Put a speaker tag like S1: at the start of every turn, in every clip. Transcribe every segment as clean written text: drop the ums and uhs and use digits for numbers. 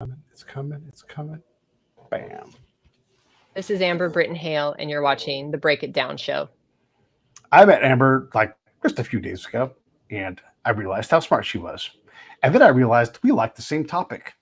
S1: It's coming. It's coming. Bam.
S2: This is Amber Brittain-Hale, and you're watching the Break It Down show.
S1: I met Amber like just a few days ago, and I realized how smart she was. And then I realized we liked the same topic.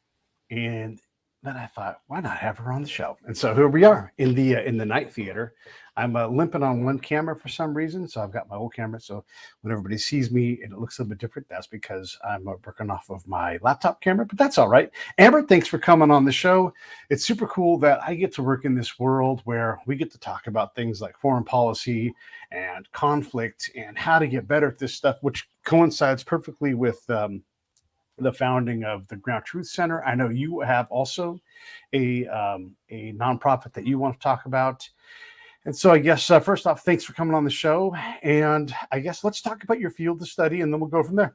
S1: And then I thought, why not have her on the show? And so here we are in the night theater. I'm limping on one camera for some reason, so I've got my old camera. So when everybody sees me and it looks a little bit different, that's because I'm working off of my laptop camera. But that's all right. Amber, thanks for coming on the show. It's super cool that I get to work in this world where we get to talk about things like foreign policy and conflict and how to get better at this stuff, which coincides perfectly with the founding of the Ground Truth Center. I know you have also a nonprofit that you want to talk about. And so I guess first off, thanks for coming on the show. And I guess let's talk about your field of study and then we'll go from there.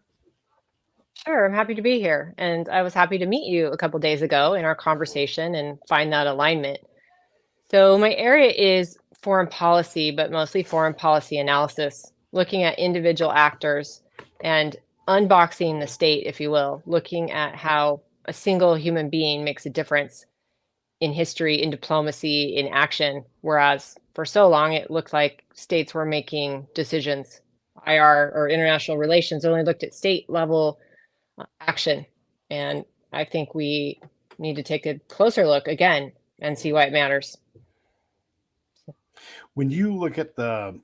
S2: Sure, I'm happy to be here. And I was happy to meet you a couple days ago in our conversation and find that alignment. So, my area is foreign policy, but mostly foreign policy analysis, looking at individual actors and unboxing the state, if you will, looking at how a single human being makes a difference in history, in diplomacy, in action. Whereas for so long, it looked like states were making decisions. IR or international relations only looked at state level action. And I think we need to take a closer look again and see why it matters.
S1: When you look at the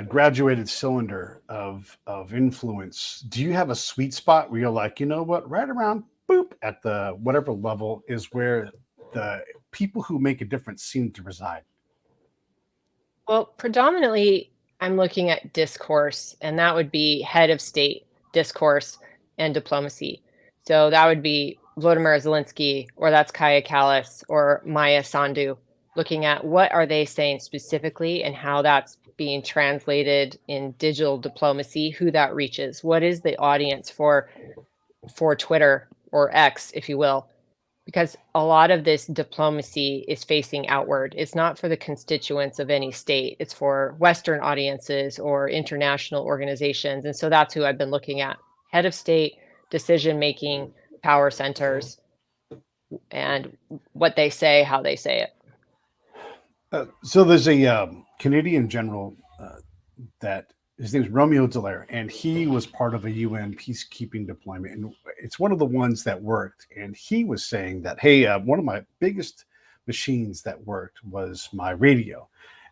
S1: graduated cylinder of influence, do you have a sweet spot where you're like, you know what, right around boop at the whatever level is where the people who make a difference seem to reside?
S2: Well, predominantly, I'm looking at discourse, and that would be head of state discourse and diplomacy. So that would be Volodymyr Zelensky, or that's Kaya Kallas, or Maya Sandu, looking at what are they saying specifically and how that's being translated in digital diplomacy, who that reaches, what is the audience for Twitter or X, if you will, because a lot of this diplomacy is facing outward. It's not for the constituents of any state, it's for Western audiences or international organizations. And so that's who I've been looking at: head of state, decision making, power centers, and what they say, how they say it.
S1: So there's a Canadian general that his name is Romeo Dallaire, and he was part of a UN peacekeeping deployment, and it's one of the ones that worked. And he was saying that, hey, one of my biggest machines that worked was my radio,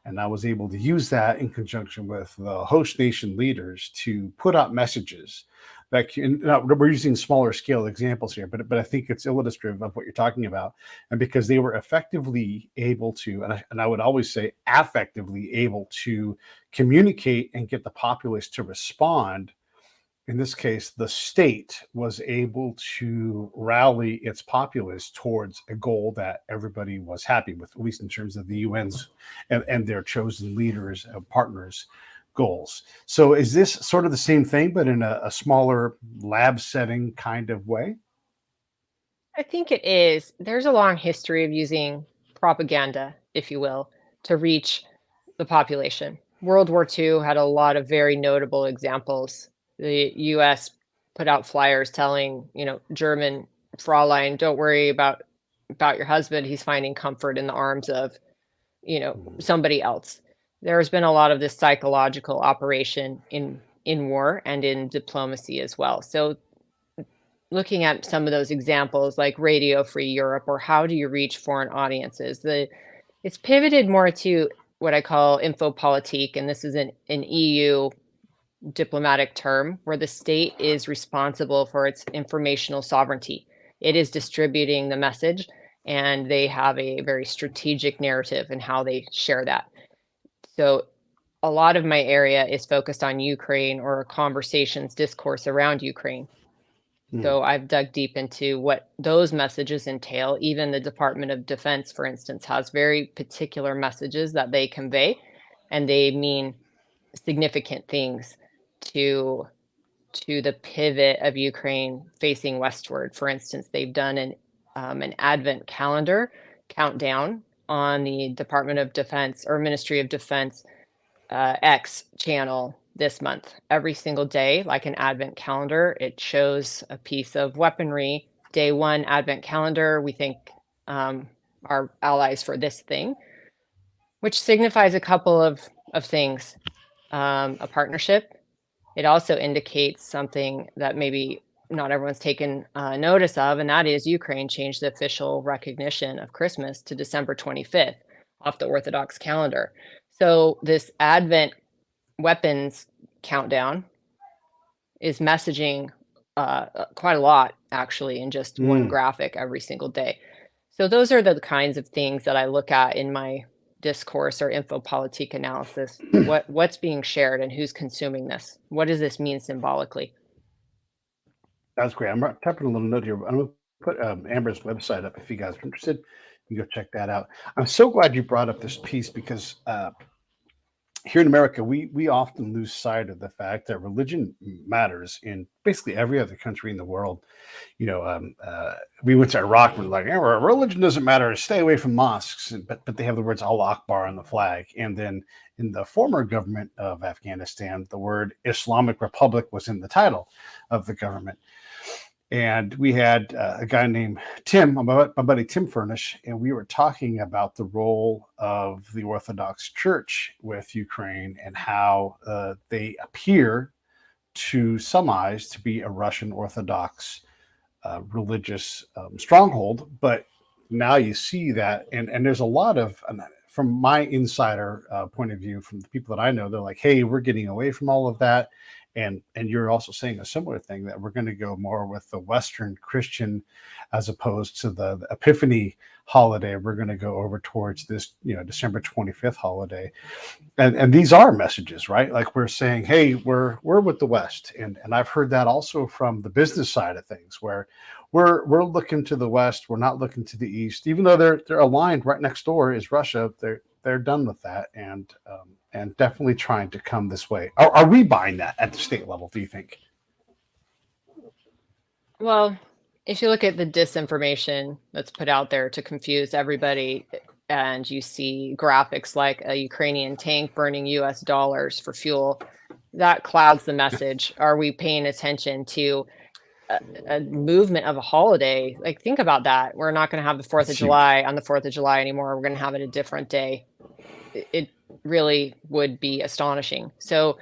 S1: and I was able to use that in conjunction with the host nation leaders to put out messages that can, now, we're using smaller scale examples here, but I think it's illustrative of what you're talking about. And because they were effectively able to, and I would always say affectively able to communicate and get the populace to respond. In this case, the state was able to rally its populace towards a goal that everybody was happy with, at least in terms of the UN's and their chosen leaders, partners' goals. So, is this sort of the same thing, but in a smaller lab setting kind of way?
S2: I think it is. There's a long history of using propaganda, if you will, to reach the population. World War II had a lot of very notable examples. The US put out flyers telling, German Fraulein, don't worry about your husband. He's finding comfort in the arms of, somebody else. There's been a lot of this psychological operation in war and in diplomacy as well. So looking at some of those examples like Radio Free Europe or how do you reach foreign audiences, it's pivoted more to what I call infopolitik, and this is an EU diplomatic term where the state is responsible for its informational sovereignty. It is distributing the message, and they have a very strategic narrative in how they share that. So a lot of my area is focused on Ukraine or conversations, discourse around Ukraine.
S1: Hmm.
S2: So I've dug deep into what those messages entail. Even the Department of Defense, for instance, has very particular messages that they convey, and they mean significant things to the pivot of Ukraine facing westward. For instance, they've done an Advent calendar countdown on the Department of Defense or Ministry of Defense X channel this month. Every single day, like an Advent calendar, it shows a piece of weaponry day one Advent calendar. We thank our allies for this thing, which signifies a couple of things. A partnership. It also indicates something that maybe not everyone's taken notice of, and that is Ukraine changed the official recognition of Christmas to December 25th off the Orthodox calendar. So this Advent weapons countdown is messaging quite a lot, actually, in just one graphic every single day. So those are the kinds of things that I look at in my discourse or infopolitik analysis. What's being shared and who's consuming this? What does this mean symbolically?
S1: That's great. I'm typing a little note here. I'm going to put Amber's website up if you guys are interested. You can go check that out. I'm so glad you brought up this piece because here in America, we often lose sight of the fact that religion matters in basically every other country in the world. We went to Iraq and we're like, religion doesn't matter. Stay away from mosques. But they have the words Allah Akbar on the flag. And then in the former government of Afghanistan, the word Islamic Republic was in the title of the government. And we had a guy named Tim, my buddy Tim Furnish, and we were talking about the role of the Orthodox Church with Ukraine and how they appear to some eyes to be a Russian Orthodox religious stronghold. But now you see that, and there's a lot of, from my insider point of view, from the people that I know, they're like, hey, we're getting away from all of that. And you're also saying a similar thing, that we're going to go more with the Western Christian as opposed to the Epiphany holiday. We're going to go over towards this, December 25th holiday. And these are messages, right? Like we're saying, hey, we're with the West. And I've heard that also from the business side of things, where we're looking to the West. We're not looking to the East, even though they're aligned. Right next door is Russia. They're done with that, and definitely trying to come this way. Are we buying that at the state level, do you think?
S2: Well, if you look at the disinformation that's put out there to confuse everybody, and you see graphics like a Ukrainian tank burning US dollars for fuel, that clouds the message. Are we paying attention to a movement of a holiday? Like, think about that. We're not going to have the 4th of July on the 4th of July anymore. We're going to have it a different day. It really would be astonishing. So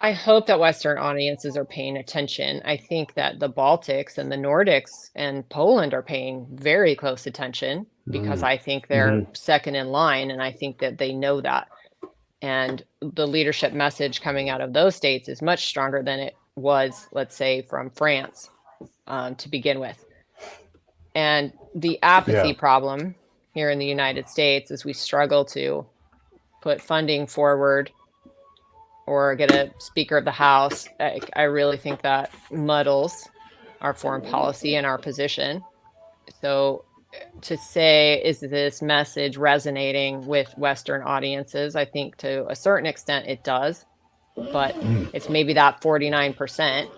S2: I hope that Western audiences are paying attention. I think that the Baltics and the Nordics and Poland are paying very close attention, because I think they're second in line, and I think that they know that. And the leadership message coming out of those states is much stronger than it was, let's say, from France to begin with. And the apathy problem here in the United States is we struggle to put funding forward or get a Speaker of the House. I really think that muddles our foreign policy and our position. So to say, is this message resonating with Western audiences? I think to a certain extent it does, but it's maybe that 49%,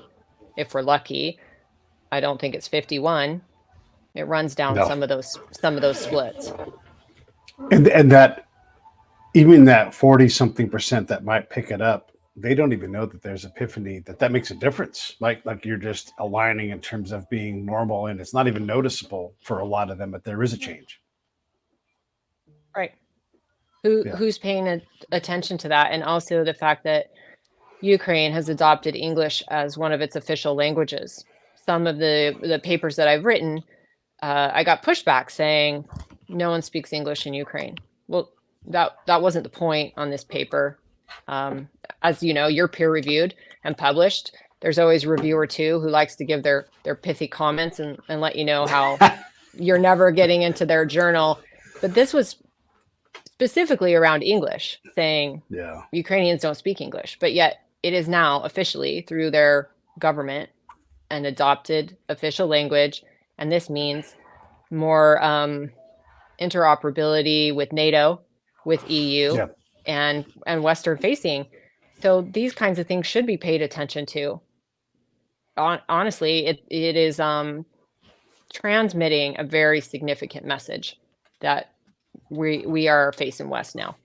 S2: if we're lucky. I don't think it's 51. It runs down some of those splits.
S1: And that, even that 40-something% that might pick it up, they don't even know that there's epiphany, that makes a difference. Like you're just aligning in terms of being normal, and it's not even noticeable for a lot of them, but there is a change.
S2: Right. Who's paying attention to that? And also the fact that Ukraine has adopted English as one of its official languages. Some of the papers that I've written, I got pushback saying no one speaks English in Ukraine. Well, that wasn't the point on this paper. As you know, you're peer reviewed and published. There's always a reviewer or two who likes to give their pithy comments and let you know how you're never getting into their journal. But this was specifically around English, saying Ukrainians don't speak English, but yet it is now officially, through their government, an adopted official language. And this means more interoperability with NATO, with EU, and Western facing. So these kinds of things should be paid attention to. Honestly, it is transmitting a very significant message that we are facing West now.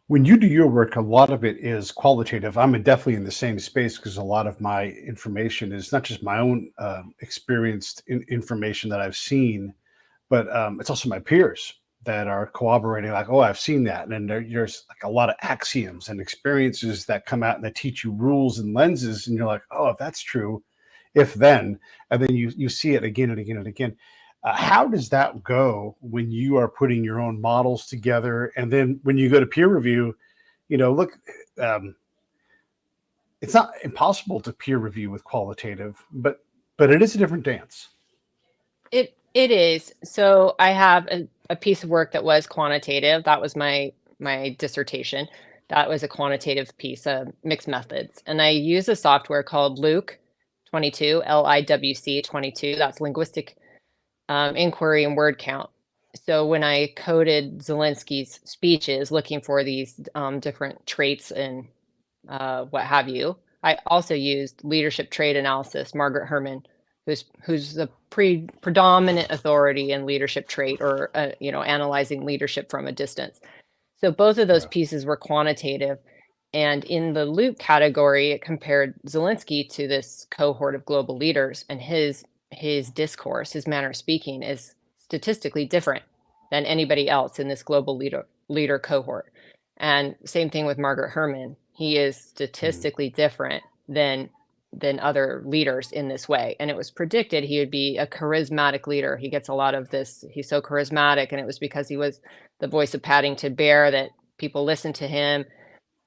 S1: when you do your work, a lot of it is qualitative. I'm definitely in the same space because a lot of my information is not just my own experienced information that I've seen, but it's also my peers that are corroborating, like, oh, I've seen that. And then there's like a lot of axioms and experiences that come out and they teach you rules and lenses. And you're like, oh, if that's true, if then, and then you see it again and again and again. How does that go when you are putting your own models together? And then when you go to peer review, look, um, it's not impossible to peer review with qualitative, but it is a different dance.
S2: It is. So I have a piece of work that was quantitative. That was my dissertation. That was a quantitative piece of mixed methods. And I use a software called Luke 22, LIWC 22. That's linguistic inquiry and word count. So when I coded Zelensky's speeches, looking for these different traits and what have you, I also used leadership trait analysis, Margaret Herman, who's the predominant authority in leadership trait, or analyzing leadership from a distance. So both of those
S1: Yeah.
S2: pieces were quantitative. And in the Luke category, it compared Zelensky to this cohort of global leaders, and his discourse, his manner of speaking is statistically different than anybody else in this global leader cohort. And same thing with Margaret Herman. He is
S1: Mm.
S2: statistically different than other leaders in this way. And it was predicted he would be a charismatic leader. He gets a lot of this, he's so charismatic, and it was because he was the voice of Paddington Bear that people listen to him,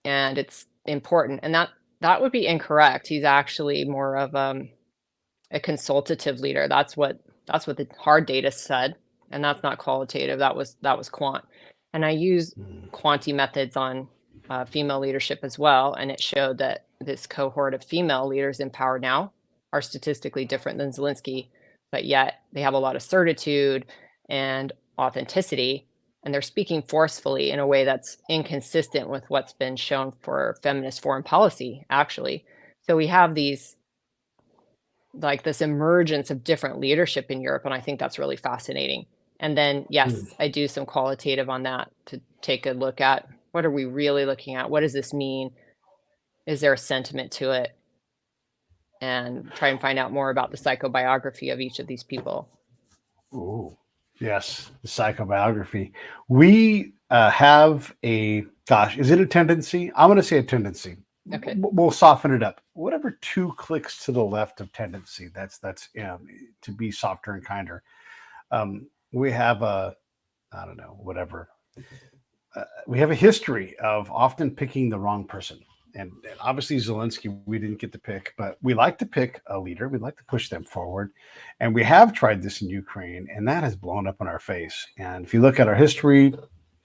S2: and it's important. And that would be incorrect. He's actually more of a consultative leader. That's what the hard data said, and that's not qualitative. That was quant. And I use
S1: Mm.
S2: quanti methods on female leadership as well, and it showed that this cohort of female leaders in power now are statistically different than Zelensky, but yet they have a lot of certitude and authenticity, and they're speaking forcefully in a way that's inconsistent with what's been shown for feminist foreign policy, actually. So we have these, like, this emergence of different leadership in Europe, and I think that's really fascinating. And then,
S1: Mm.
S2: yes, I do some qualitative on that to take a look at what are we really looking at? What does this mean? Is there a sentiment to it? And try and find out more about the psychobiography of each of these people.
S1: Ooh, yes, the psychobiography. We have a, gosh, is it a tendency? I'm going to say a tendency.
S2: Okay.
S1: We'll soften it up. Whatever 2 clicks to the left of tendency, that's to be softer and kinder. We have a, I don't know, whatever. We have a history of often picking the wrong person. And obviously Zelensky, we didn't get to pick, but we like to pick a leader. We like to push them forward. And we have tried this in Ukraine, and that has blown up in our face. And if you look at our history,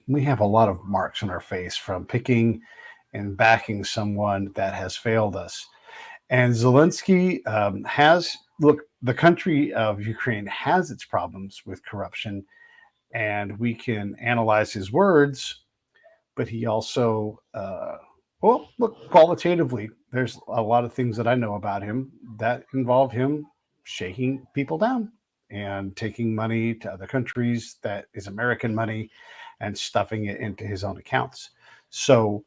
S1: we have a lot of marks on our face from picking and backing someone that has failed us. And Zelensky look, the country of Ukraine has its problems with corruption, and we can analyze his words, but he also, well, look, qualitatively, there's a lot of things that I know about him that involve him shaking people down and taking money to other countries that is American money and stuffing it into his own accounts. So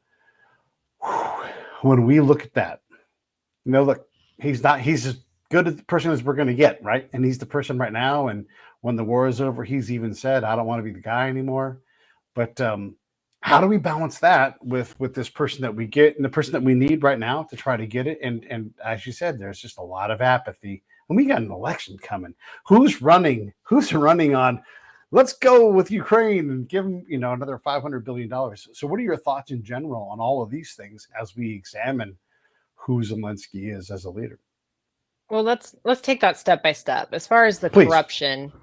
S1: when we look at that, look, he's as good a person as we're going to get, right? And he's the person right now. And when the war is over, he's even said, I don't want to be the guy anymore. But how do we balance that with this person that we get and the person that we need right now to try to get it? And as you said, there's just a lot of apathy. And we got an election coming. Who's running? Who's running on? Let's go with Ukraine and give them, another $500 billion. So what are your thoughts in general on all of these things as we examine who Zelensky is as a leader?
S2: Well, let's take that step by step. As far as the
S1: Please.
S2: corruption,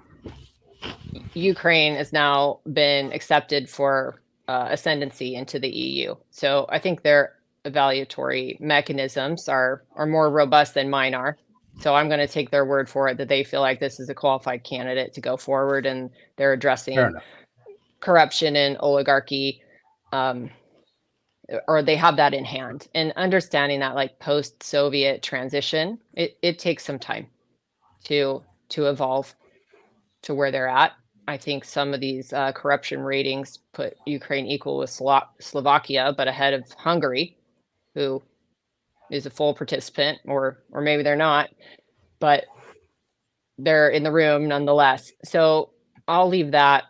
S2: Ukraine has now been accepted for ascendancy into the EU. So I think their evaluatory mechanisms are more robust than mine are. So I'm going to take their word for it that they feel like this is a qualified candidate to go forward, and they're addressing corruption and oligarchy, or they have that in hand. And understanding that, like, post-Soviet transition, it takes some time to evolve to where they're at. I think some of these corruption ratings put Ukraine equal with Slovakia, but ahead of Hungary, who is a full participant, or maybe they're not, but they're in the room nonetheless. So I'll leave that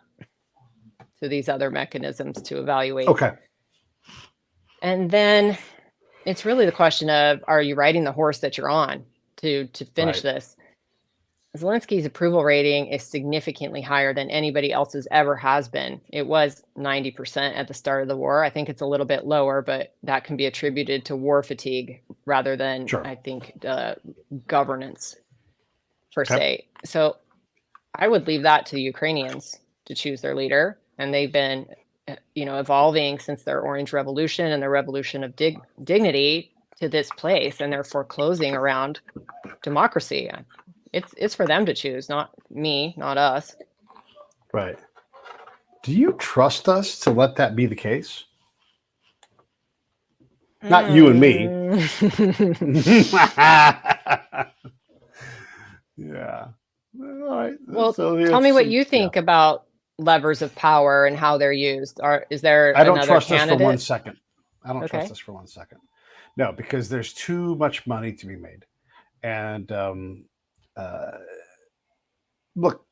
S2: to these other mechanisms to evaluate.
S1: Okay.
S2: And then it's really the question of, are you riding the horse that you're on to finish
S1: Right.
S2: this? Zelensky's approval rating is significantly higher than anybody else's ever has been. It was 90% at the start of the war. I think it's a little bit lower, but that can be attributed to war fatigue rather than,
S1: Sure.
S2: I think, governance per
S1: Okay.
S2: se. So I would leave that to the Ukrainians to choose their leader. And they've been, evolving since their Orange Revolution and their Revolution of Dignity to this place, and they're foreclosing around democracy. It's for them to choose, not me, not us.
S1: Right. Do you trust us to let that be the case? Not you and me. Yeah. All right.
S2: Well,
S1: So
S2: tell me what you think about levers of power and how they're used. Is there
S1: I don't
S2: another
S1: trust us for
S2: candidate?
S1: 1 second. I don't
S2: Okay.
S1: trust us for 1 second. No, because there's too much money to be made. And look,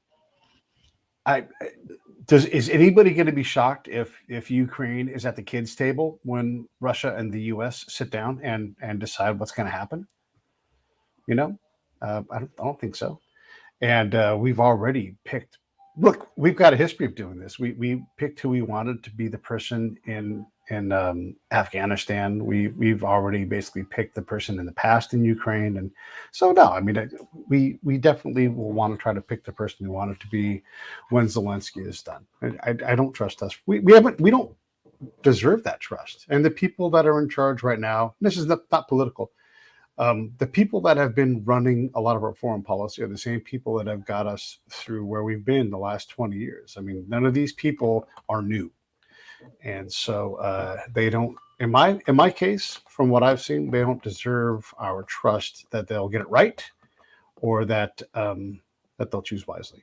S1: is anybody going to be shocked if Ukraine is at the kids' table when Russia and the U.S. sit down and decide what's going to happen? I don't think so. And we've already picked. Look, we've got a history of doing this. We picked who we wanted to be the person in Afghanistan. We've already basically picked the person in the past in Ukraine, and so no, I mean we definitely will want to try to pick the person we want it to be when Zelensky is done. I don't trust us. We don't deserve that trust. And the people that are in charge right now, this is not political. The people that have been running a lot of our foreign policy are the same people that have got us through where we've been the last 20 years. I mean, none of these people are new. And so they don't, in my case, from what I've seen, they don't deserve our trust that they'll get it right or that they'll choose wisely.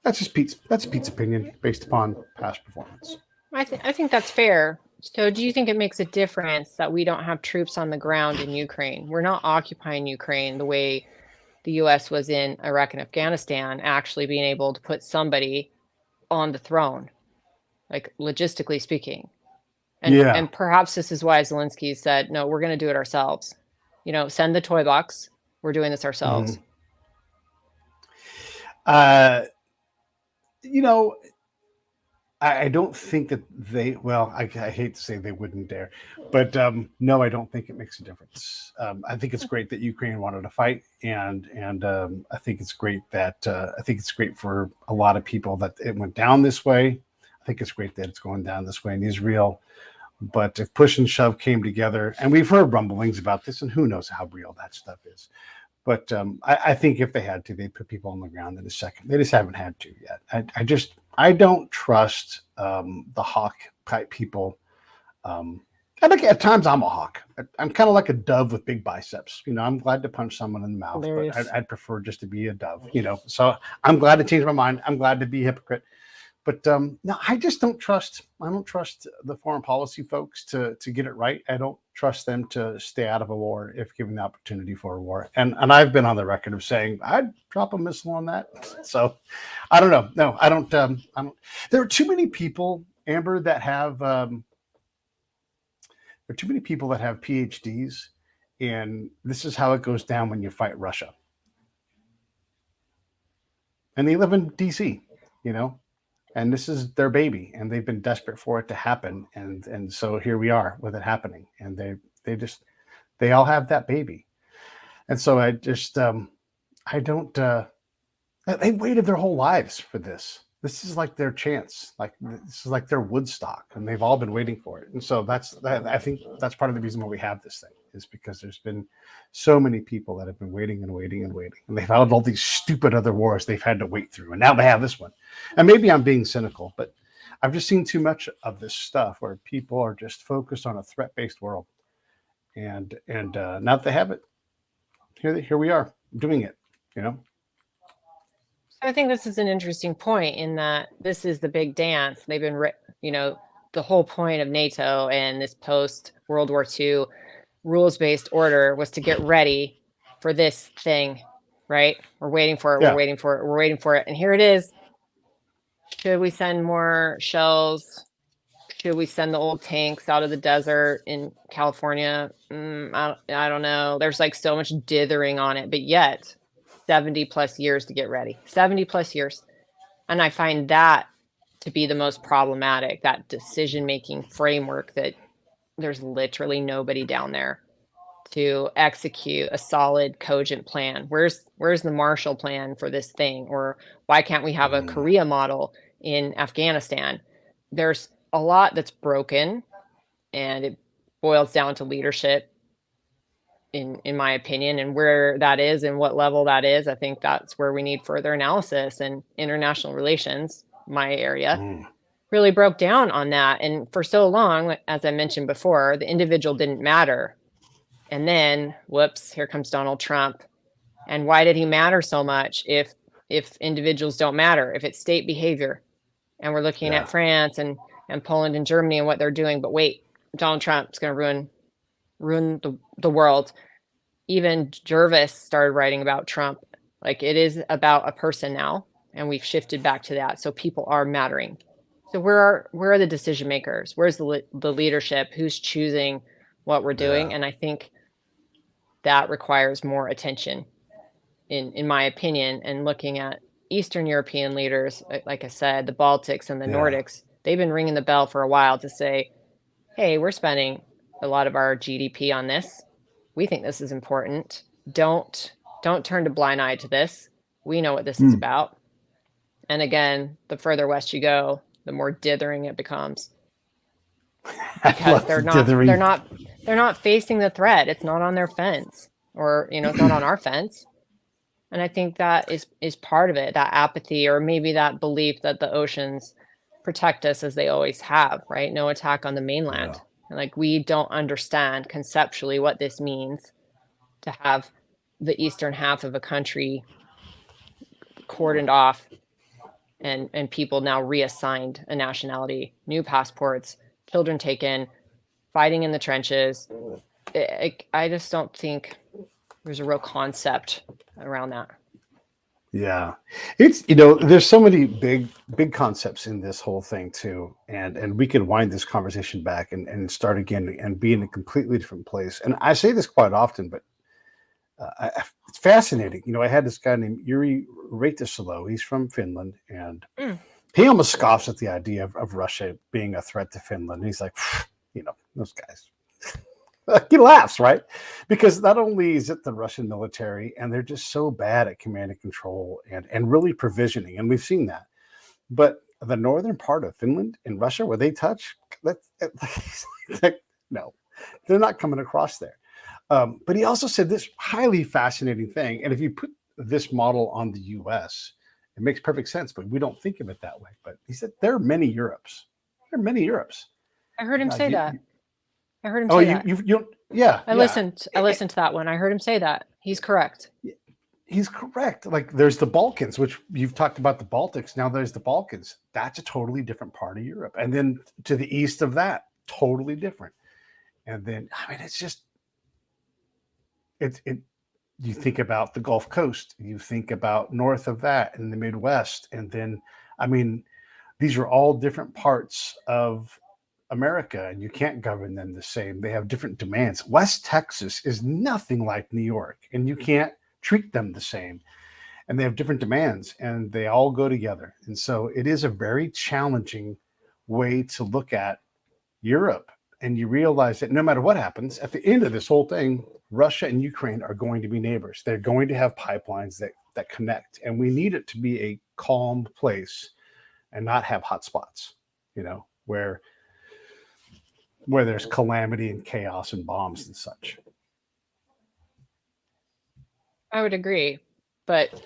S1: That's Pete's opinion based upon past performance.
S2: I think that's fair. So do you think it makes a difference that we don't have troops on the ground in Ukraine? We're not occupying Ukraine the way the U.S. was in Iraq and Afghanistan, actually being able to put somebody on the throne, like logistically speaking. And perhaps this is why Zelensky said, no, we're going to do it ourselves. Send the toy box. We're doing this ourselves.
S1: I don't think that I hate to say they wouldn't dare, but no, I don't think it makes a difference. I think it's great that Ukraine wanted to fight, and I think it's great for a lot of people that it went down this way. I think it's great that it's going down this way in Israel. But if push and shove came together, and we've heard rumblings about this, and who knows how real that stuff is. But I think if they had to, they'd put people on the ground in a second. They just haven't had to yet. I don't trust the hawk type people. At times I'm a hawk. I'm kind of like a dove with big biceps. I'm glad to punch someone in the mouth,
S2: Hilarious.
S1: but I'd prefer just to be a dove. So I'm glad to change my mind. I'm glad to be a hypocrite. But no, I just don't trust. I don't trust the foreign policy folks to get it right. I don't trust them to stay out of a war if given the opportunity for a war. And I've been on the record of saying I'd drop a missile on that. So I don't know. No, I don't. There are too many people, Amber, that have. There are too many people that have PhDs, and this is how it goes down when you fight Russia. And they live in D.C. And this is their baby, and they've been desperate for it to happen, and so here we are with it happening, and they all have that baby, and so I don't. They waited their whole lives for this. This is like their chance, this is like their Woodstock, and they've all been waiting for it, and so I think that's part of the reason why we have this thing is because there's been so many people that have been waiting and waiting and waiting, and they've had all these stupid other wars they've had to wait through, and now they have this one. And maybe I'm being cynical, but I've just seen too much of this stuff where people are just focused on a threat-based world, and now that they have it, here we are doing it.
S2: I think this is an interesting point in that this is the big dance. They've been, you know, the whole point of NATO and this post World War II rules-based order was to get ready for this thing, right? We're waiting for it. We're
S1: Yeah.
S2: waiting for it. We're waiting for it. And here it is. Should we send more shells? Should we send the old tanks out of the desert in California? I don't know. There's like so much dithering on it, but yet 70 plus years to get ready. 70 plus years. And I find that to be the most problematic, that decision-making framework that there's literally nobody down there to execute a solid, cogent plan. Where's the Marshall Plan for this thing? Or why can't we have a
S1: Mm,
S2: Korea model in Afghanistan? There's a lot that's broken, and it boils down to leadership, in my opinion, and where that is and what level that is. I think that's where we need further analysis, and international relations, my area,
S1: mm,
S2: really broke down on that. And for so long, as I mentioned before, the individual didn't matter. And then, whoops, here comes Donald Trump. And why did he matter so much if individuals don't matter, if it's state behavior? And we're looking
S1: yeah.
S2: at France and Poland and Germany and what they're doing. But wait, Donald Trump's going to ruin the world. Even Jervis started writing about Trump. Like, it is about a person now, and we've shifted back to that. So people are mattering. So where are the decision makers? Where's the leadership? Who's choosing what we're doing?
S1: Yeah.
S2: And I think that requires more attention, in my opinion. And looking at Eastern European leaders, like I said, the Baltics and the
S1: Yeah.
S2: Nordics, they've been ringing the bell for a while to say, hey, we're spending a lot of our GDP on this. We think this is important. Don't turn a blind eye to this. We know what this is
S1: Mm.
S2: about. And again, the further west you go, the more dithering it becomes,
S1: I
S2: because
S1: love the dithering.
S2: they're not facing the threat. It's not on their fence, or it's not on our fence. And I think that is part of it, that apathy, or maybe that belief that the oceans protect us as they always have, right? No attack on the
S1: Yeah.
S2: mainland. And like, we don't understand conceptually what this means to have the eastern half of a country cordoned off, and people now reassigned a nationality, new passports, children taken, fighting in the trenches. I just don't think there's a real concept around that.
S1: Yeah. It's there's so many big concepts in this whole thing too. And we could wind this conversation back and start again and be in a completely different place. And I say this quite often, but it's fascinating. I had this guy named Yuri Raitasalo. He's from Finland, and
S2: Mm.
S1: he almost scoffs at the idea of Russia being a threat to Finland. He's like, those guys. He laughs, right? Because not only is it the Russian military, and they're just so bad at command and control and really provisioning, and we've seen that. But the northern part of Finland and Russia, where they touch, no, they're not coming across there. But he also said this highly fascinating thing, and if you put this model on the U.S., it makes perfect sense, but we don't think of it that way. But he said there are many Europes. There are many Europes.
S2: I heard him say that. I heard him
S1: Oh,
S2: say that.
S1: Yeah.
S2: I listened to that one. I heard him say that. He's correct.
S1: He's correct. Like, there's the Balkans, which you've talked about the Baltics. Now there's the Balkans. That's a totally different part of Europe. And then to the east of that, totally different. And then, it's just, you think about the Gulf Coast, you think about north of that and the Midwest. And then, these are all different parts of America, and you can't govern them the same. They have different demands. West Texas is nothing like New York, and you can't treat them the same. And they have different demands, and they all go together. And so it is a very challenging way to look at Europe. And you realize that no matter what happens, at the end of this whole thing, Russia and Ukraine are going to be neighbors. They're going to have pipelines that connect, and we need it to be a calm place and not have hot spots, where there's calamity and chaos and bombs and such.
S2: I would agree, but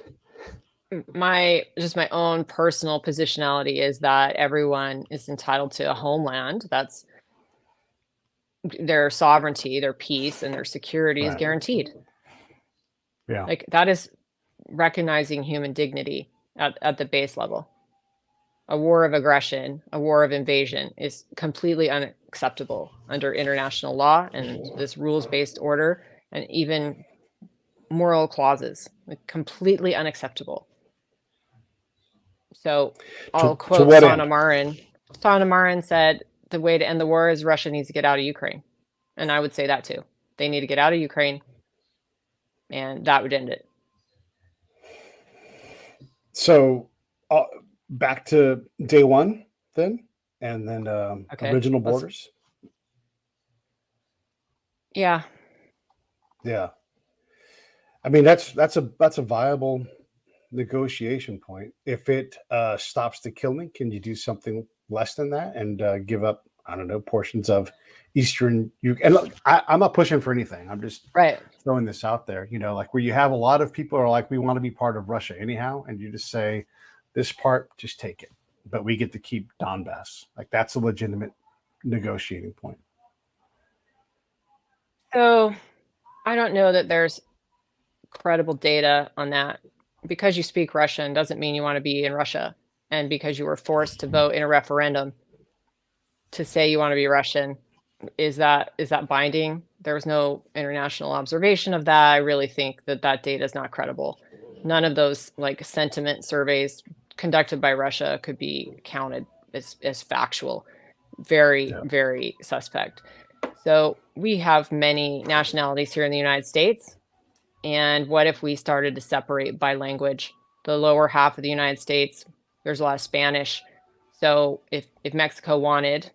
S2: my own personal positionality is that everyone is entitled to a homeland. That's their sovereignty, their peace, and their security is
S1: Right.
S2: guaranteed.
S1: Yeah.
S2: Like, that is recognizing human dignity. at the base level. A war of aggression, a war of invasion is completely unacceptable under international law and this rules-based order and even moral clauses. Like, completely unacceptable. So I'll
S1: To
S2: quote
S1: what end?
S2: Sanna Marin. Sanna Marin said the way to end the war is Russia needs to get out of Ukraine. And I would say that too. They need to get out of Ukraine, and that would end it.
S1: So back to day one then, and then
S2: Okay.
S1: original borders.
S2: Yeah.
S1: Yeah. I mean, that's a viable negotiation point. If it stops the killing, can you do something less than that and give up, I don't know, portions of Eastern? And look, I'm not pushing for anything. I'm just
S2: Right.
S1: throwing this out there. You know, like where you have a lot of people are like, we want to be part of Russia anyhow, and you just say, this part, just take it, but we get to keep Donbass. Like that's a legitimate negotiating point.
S2: So I don't know that there's credible data on that. Because you speak Russian doesn't mean you want to be in Russia. And because you were forced to vote in a referendum to say you want to be Russian, is that binding? There was no international observation of that. I really think that data is not credible. None of those like sentiment surveys conducted by Russia could be counted as factual. Very, very suspect. So we have many nationalities here in the United States. And what if we started to separate by language? The lower half of the United States, there's a lot of Spanish. So if Mexico wanted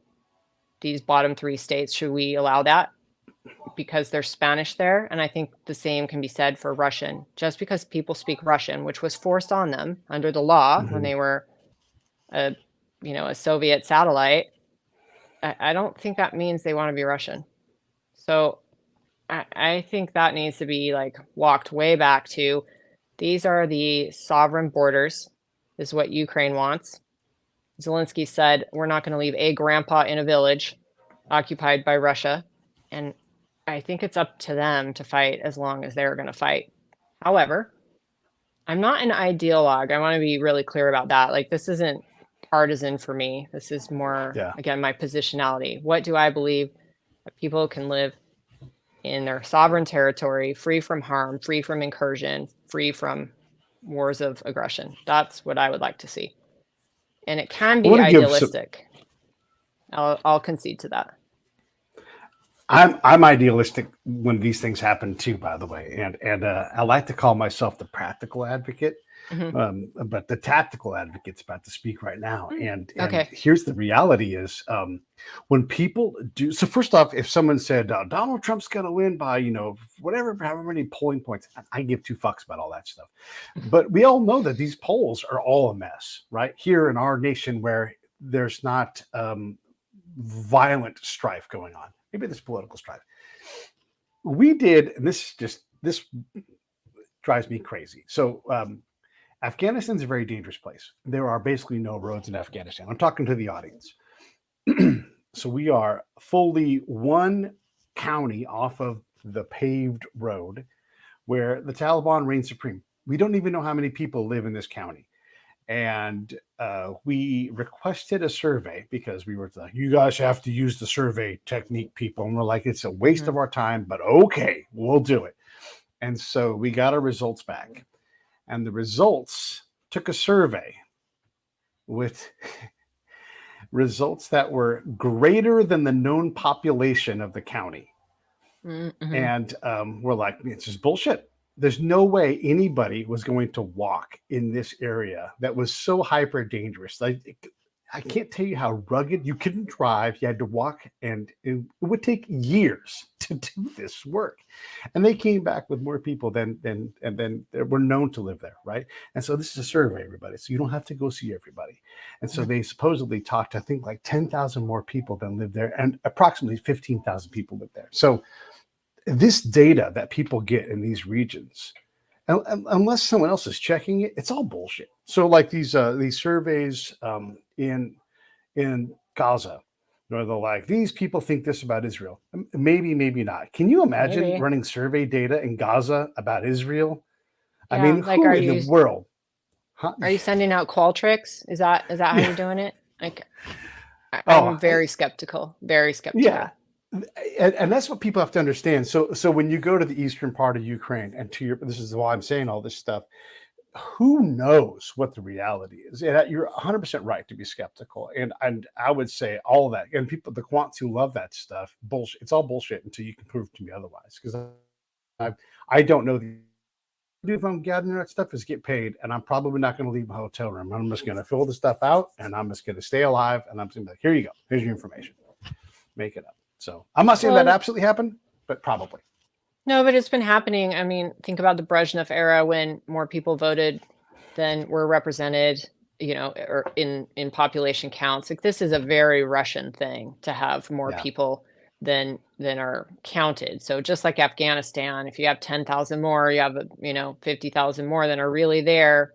S2: these bottom three states, should we allow that? Because there's Spanish there. And I think the same can be said for Russian. Just because people speak Russian, which was forced on them under the law when they were a Soviet satellite, I don't think that means they want to be Russian. So I think that needs to be like walked way back to, these are the sovereign borders, is what Ukraine wants. Zelensky said, we're not going to leave a grandpa in a village occupied by Russia. And I think it's up to them to fight as long as they're going to fight. However, I'm not an ideologue. I want to be really clear about that. Like, this isn't partisan for me. This is more, again, my positionality. What do I believe? That people can live in their sovereign territory, free from harm, free from incursion, free from wars of aggression. That's what I would like to see. And it can be idealistic. I'll concede to that.
S1: I'm idealistic when these things happen too, by the way, and I like to call myself the practical advocate, but the tactical advocate's about to speak right now. And here's the reality: is when people do. So first off, if someone said Donald Trump's going to win by whatever, however many polling points, I give two fucks about all that stuff. But we all know that these polls are all a mess, right? Here in our nation, where there's not violent strife going on. Maybe this political strife. We did, and this drives me crazy. So Afghanistan's a very dangerous place. There are basically no roads in Afghanistan. I'm talking to the audience. So we are fully one county off of the paved road where the Taliban reign supreme. We don't even know how many people live in this county. And we requested a survey because we were like, you guys have to use the survey technique, people. And we're like, it's a waste of our time, but okay, we'll do it. And so we got our results back. And the results took a survey with results that were greater than the known population of the county. And we're like, it's just bullshit. There's no way anybody was going to walk in this area that was so hyper dangerous. Like, I can't tell you how rugged. You couldn't drive. You had to walk, and it would take years to do this work. And they came back with more people than were known to live there, right? And so this is a survey, everybody. So you don't have to go see everybody. And so they supposedly talked, I think, like 10,000 more people than lived there, and approximately 15,000 people lived there. So this data that people get in these regions, unless someone else is checking it, it's all bullshit. So like these surveys in Gaza, where they're like, these people think this about Israel. Maybe, maybe not. Can you imagine running survey data in Gaza about Israel? I mean, like, who in the world? Huh?
S2: Are you sending out Qualtrics? Is that how
S1: Yeah.
S2: you're doing it? Like, I'm
S1: Oh,
S2: very skeptical, very
S1: yeah.
S2: skeptical.
S1: And that's what people have to understand. So when you go to the eastern part of Ukraine, and this is why I'm saying all this stuff, who knows what the reality is? And you're 100% right to be skeptical. And I would say all of that. And people, the quants who love that stuff, bullshit. It's all bullshit until you can prove to me otherwise. Because I don't know the do if I'm gathering that stuff is get paid, and I'm probably not going to leave my hotel room. I'm just going to fill the stuff out, and I'm just going to stay alive, and I'm just going to be like, here you go, here's your information, make it up. So I'm not saying that
S2: Well,
S1: absolutely happened, but probably.
S2: no, but it's been happening. I mean, think about the Brezhnev era when more people voted than were represented, or in population counts. Like this is a very Russian thing to have more
S1: Yeah.
S2: people than are counted. So just like Afghanistan, if you have 10,000 more, you have 50,000 more than are really there.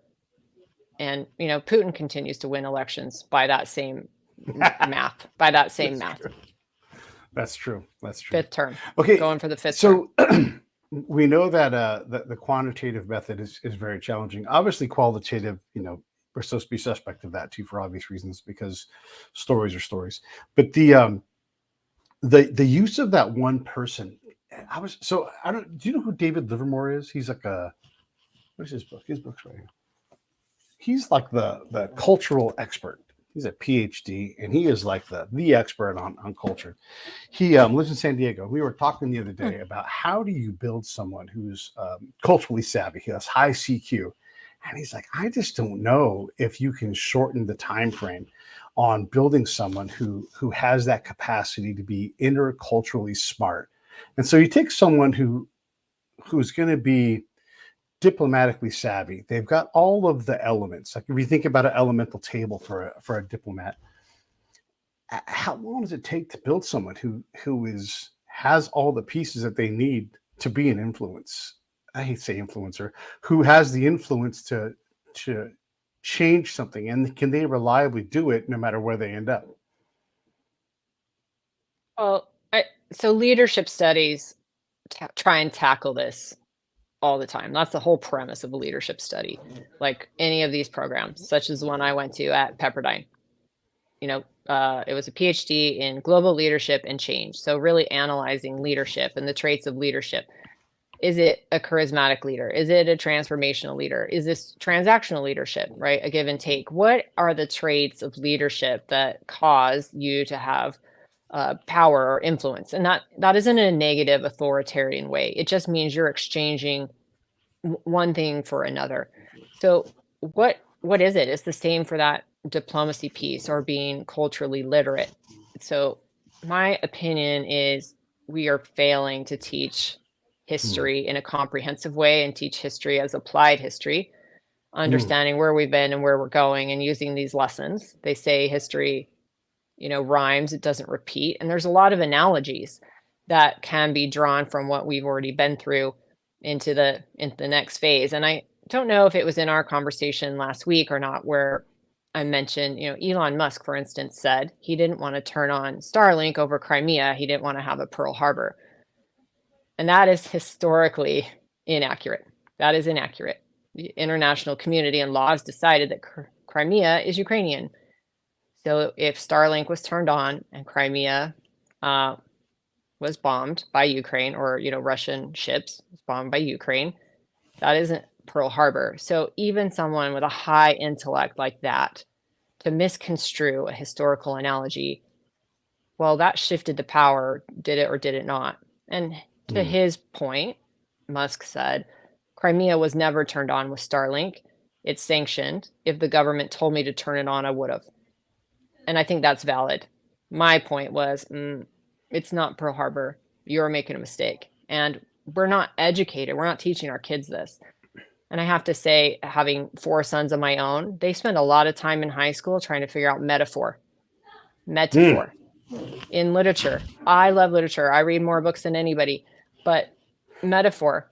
S2: And Putin continues to win elections by that same math, by that same
S1: That's
S2: math.
S1: true. That's true. That's true.
S2: Fifth term,
S1: Okay,
S2: going for the fifth term.
S1: so we know that the quantitative method is very challenging. Obviously, qualitative, we're supposed to be suspect of that too for obvious reasons because stories are stories. But the use of that one person, I don't. Do you know who David Livermore is? He's like what's his book? His book's right here. He's like the cultural expert. He's a PhD, and he is like the expert on culture. He lives in San Diego. We were talking the other day about how do you build someone who's culturally savvy. He has high CQ, and he's like, I just don't know if you can shorten the time frame on building someone who has that capacity to be interculturally smart. And so you take someone who's going to be diplomatically savvy. They've got all of the elements. Like if you think about an elemental table for a diplomat, how long does it take to build someone who has all the pieces that they need to be an influence? I hate to say influencer, who has the influence to change something, and can they reliably do it no matter where they end up?
S2: Well, so leadership studies try and tackle this all the time. That's the whole premise of a leadership study. Like any of these programs, such as the one I went to at Pepperdine. It was a PhD in global leadership and change. So really analyzing leadership and the traits of leadership. Is it a charismatic leader? Is it a transformational leader? Is this transactional leadership, right? A give and take. What are the traits of leadership that cause you to have power or influence? And that isn't a negative authoritarian way. It just means you're exchanging one thing for another. So what is it? It's the same for that diplomacy piece or being culturally literate. So my opinion is we are failing to teach
S1: Mm,
S2: history in a comprehensive way and teach history as applied history,
S1: mm,
S2: understanding where we've been and where we're going and using these lessons. They say history, rhymes, it doesn't repeat. And there's a lot of analogies that can be drawn from what we've already been through into the next phase. And I don't know if it was in our conversation last week or not, where I mentioned, Elon Musk, for instance, said he didn't want to turn on Starlink over Crimea. He didn't want to have a Pearl Harbor. And that is historically inaccurate. That is inaccurate. The international community and laws decided that Crimea is Ukrainian. So if Starlink was turned on and Crimea uh, was bombed by Ukraine, or Russian ships was bombed by Ukraine, that isn't Pearl Harbor. So even someone with a high intellect like that to misconstrue a historical analogy, well, that shifted the power, did it or did it not? And to
S1: mm,
S2: his point, Musk said, Crimea was never turned on with Starlink. It's sanctioned. If the government told me to turn it on, I would have. And I think that's valid. My point was, it's not Pearl Harbor. You're making a mistake. And we're not educated. We're not teaching our kids this. And I have to say, having 4 sons of my own, they spend a lot of time in high school trying to figure out
S1: mm.
S2: metaphor in literature. I love literature. I read more books than anybody, but metaphor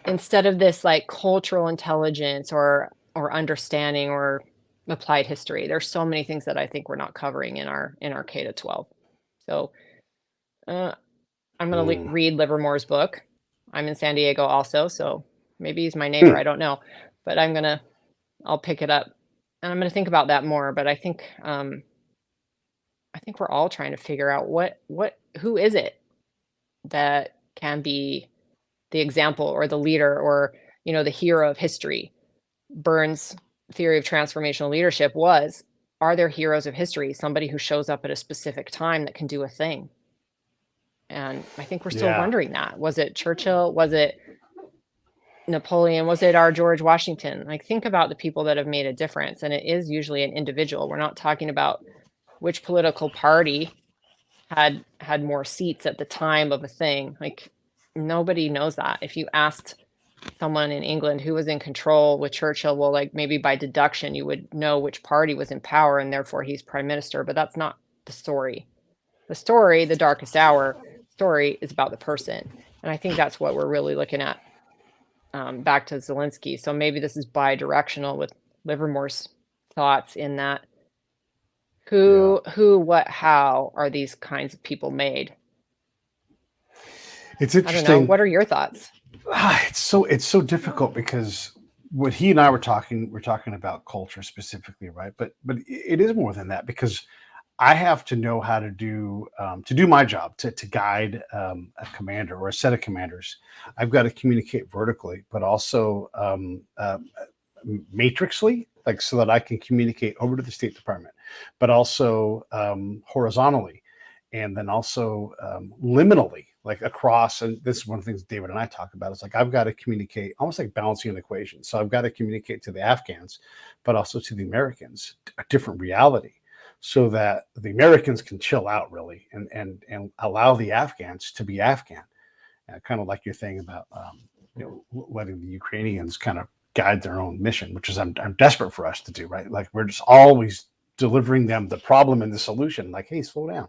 S2: instead of this like cultural intelligence or understanding or applied history. There's so many things that I think we're not covering in our K to 12. So uh, I'm going to
S1: Mm.
S2: read Livermore's book. I'm in San Diego also, so maybe he's my neighbor.
S1: Hmm.
S2: I don't know, but I'm gonna I'll pick it up, and I'm going to think about that more. But I think we're all trying to figure out who is it that can be the example or the leader or the hero of history. Burns' theory of transformational leadership was, are there heroes of history, somebody who shows up at a specific time that can do a thing? And I think we're still
S1: Yeah.
S2: wondering that. Was it Churchill? Was it Napoleon? Was it our George Washington? Like, think about the people that have made a difference, and it is usually an individual. We're not talking about which political party had more seats at the time of a thing. Like, nobody knows that. If you asked someone in England who was in control with Churchill, well, like, maybe by deduction you would know which party was in power and therefore he's prime minister, but that's not the story. The story, the darkest hour story, is about the person. And I think that's what we're really looking at, back to Zelensky. So maybe this is bi-directional with Livermore's thoughts in that who, what, how are these kinds of people made?
S1: It's
S2: I don't know.
S1: interesting.
S2: What are your thoughts?
S1: It's so difficult because when he and I we're talking about culture specifically, right? But it is more than that, because I have to know how to do my job, to guide a commander or a set of commanders. I've got to communicate vertically, but also matrixly, like so that I can communicate over to the State Department, but also horizontally, and then also liminally, like across. And this is one of the things David and I talk about. It's like I've got to communicate almost like balancing an equation. So I've got to communicate to the Afghans, but also to the Americans, a different reality, so that the Americans can chill out really and allow the Afghans to be Afghan. Kind of like your thing about letting the Ukrainians kind of guide their own mission, which is I'm desperate for us to do, right? Like we're just always delivering them the problem and the solution. Like, hey, slow down.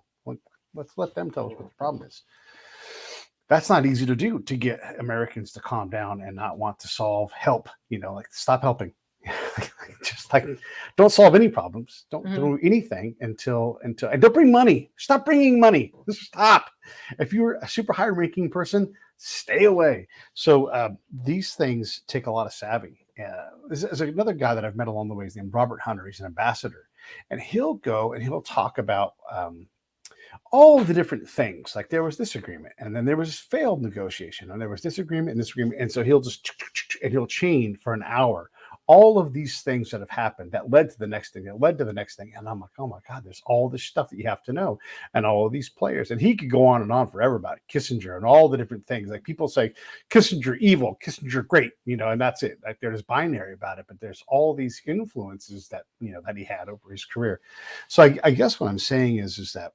S1: Let's let them tell us what the problem is. That's not easy to do, to get Americans to calm down and not want to help, like stop helping. Just like don't solve any problems. Don't do anything until and don't bring money. Stop bringing money. Stop. If you're a super high ranking person, stay away. So these things take a lot of savvy. There's another guy that I've met along the way. His named Robert Hunter. He's an ambassador, and he'll go and he'll talk about all of the different things. Like there was this agreement, and then there was failed negotiation, and there was this agreement and this agreement. And so he'll chain for an hour all of these things that have happened that led to the next thing, that led to the next thing. And I'm like, oh my God, there's all this stuff that you have to know, and all of these players. And he could go on and on forever about Kissinger and all the different things. Like people say Kissinger evil, Kissinger great, and that's it. Like there's binary about it, but there's all these influences that that he had over his career. So I guess what I'm saying is that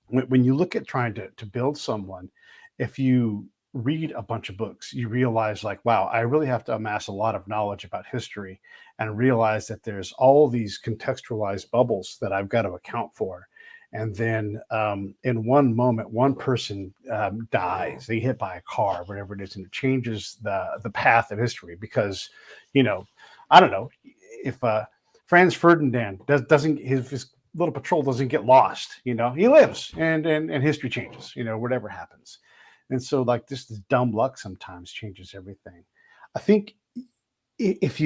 S1: when you look at trying to build someone, if you read a bunch of books, you realize like, wow, I really have to amass a lot of knowledge about history and realize that there's all these contextualized bubbles that I've got to account for. And then in one moment, one person dies, they get hit by a car, whatever it is, and it changes the path of history. Because, I don't know, if Franz Ferdinand doesn't his little patrol doesn't get lost, he lives and history changes, whatever happens. And so like this dumb luck sometimes changes everything. I think if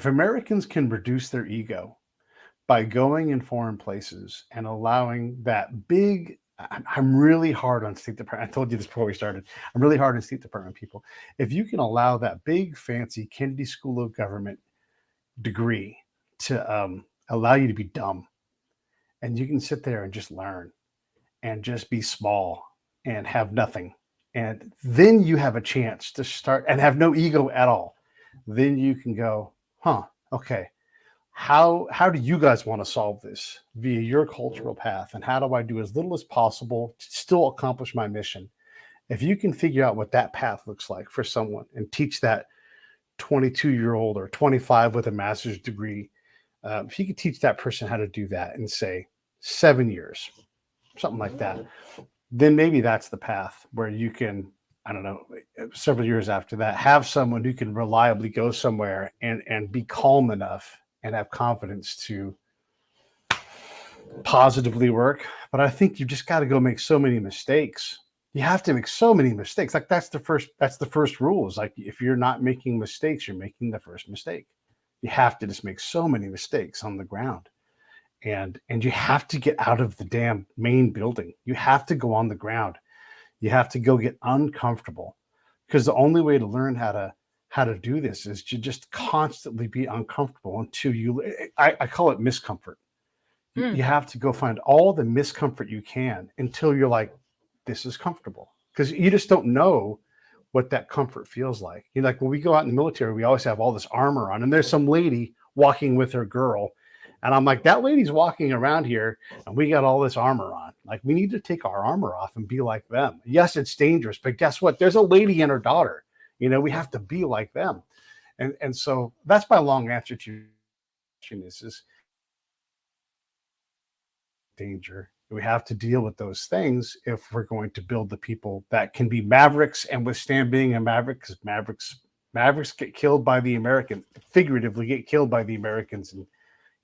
S1: Americans can reduce their ego by going in foreign places and allowing that big, I'm really hard on State Department. I told you this before we started. I'm really hard on State Department people. If you can allow that big, fancy Kennedy School of Government degree to allow you to be dumb, and you can sit there and just learn and just be small and have nothing, and then you have a chance to start and have no ego at all. Then you can go, okay, how do you guys want to solve this via your cultural path, and how do I do as little as possible to still accomplish my mission? If you can figure out what that path looks like for someone and teach that 22-year-old or 25 with a master's degree, if you could teach that person how to do that in, say, 7 years, something like that, then maybe that's the path where you can, I don't know, several years after that, have someone who can reliably go somewhere and be calm enough and have confidence to positively work. But I think you just got to go make so many mistakes. you have to make so many mistakes. Like that's the first rule is like, if you're not making mistakes, you're making the first mistake. You have to just make so many mistakes on the ground. And you have to get out of the damn main building. You have to go on the ground. You have to go get uncomfortable, because the only way to learn how to do this is to just constantly be uncomfortable until I call it miscomfort. You have to go find all the miscomfort you can until you're like, this is comfortable, because you just don't know what that comfort feels like. You know, like when we go out in the military, we always have all this armor on, and there's some lady walking with her girl. And I'm like, that lady's walking around here and we got all this armor on. Like, we need to take our armor off and be like them. Yes, it's dangerous, but guess what? There's a lady and her daughter. You know, we have to be like them. And so that's my long answer to your question is danger. We have to deal with those things if we're going to build the people that can be mavericks and withstand being a maverick, because mavericks get killed by the Americans, figuratively get killed by the Americans. And